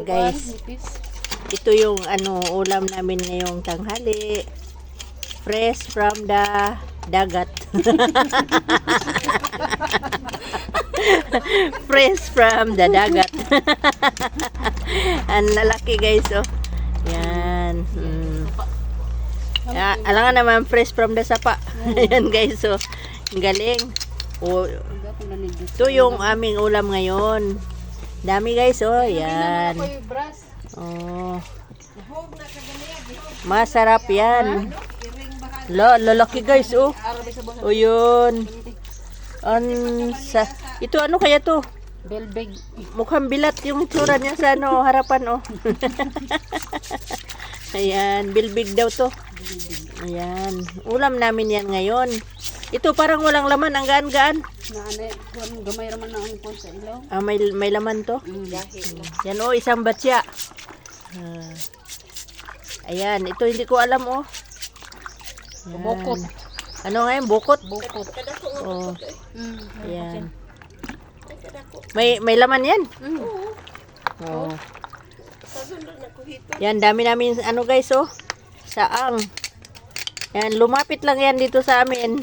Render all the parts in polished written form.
guys. Ito yung ulam namin ngayong tanghali. Fresh from the dagat. Fresh from the dagat. Ang lalaki guys, oh. Yan. Alangan naman fresh from the sapa. Yan guys, oh. Galing. Oh, ito yung aming ulam ngayon. Dami guys, oh. Yan. Oh. Masarap yan. Lalaki guys, oh. O yun. Ito ano kaya to? Belbeg. Mukhang bilat yung itsura niya sa harapan, oh. Ayan, bilbig daw to. Ayan. Ulam namin yan ngayon. Ito parang walang laman, ang gaan-gaan. Gamay raman na ang sa ilaw. May laman to. Yan, oh, isang batya. Ayan, ito hindi ko alam, oh. Yan. Bukot. Ano nga yun? Bukot? Bukot. Oh. Ayan. May laman yan? Oh. Yan, dami namin guys, oh. Saang. Yan, lumapit lang yan dito sa amin.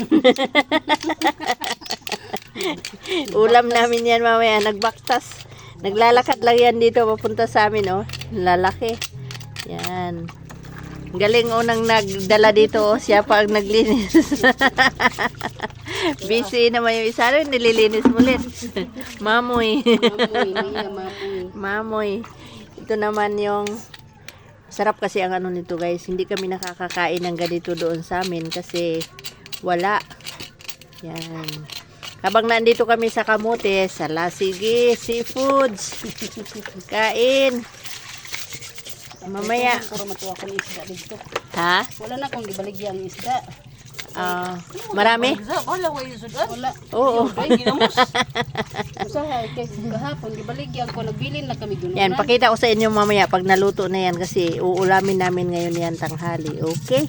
Ulam namin yan mamaya. Nagbaktas. Naglalakad lang yan dito papunta sa amin, oh. Lalaki. Yan. Galing unang nagdala dito, oh. Siya pa ang naglinis. Busy naman yung isa rin, nililinis ulit. Mamoy. Mamoy. Ito naman yung sarap kasi ang nito guys. Hindi kami nakakakain ng ganito doon sa amin kasi wala. Yan. Habang nandito kami sa kamote, sige, seafoods. Kain. Mamaya. Puro matuwa ko ng isda dito. Ha? Wala na akong gibaligyan ng isda. Marami? Wala. Oo. Usahay kay kahapon gibaligyan ko, nagbilin na kami gunon. Yan, pakita ko sa inyo mamaya pag naluto na yan kasi uulamin namin ngayon yan tanghali. Okay?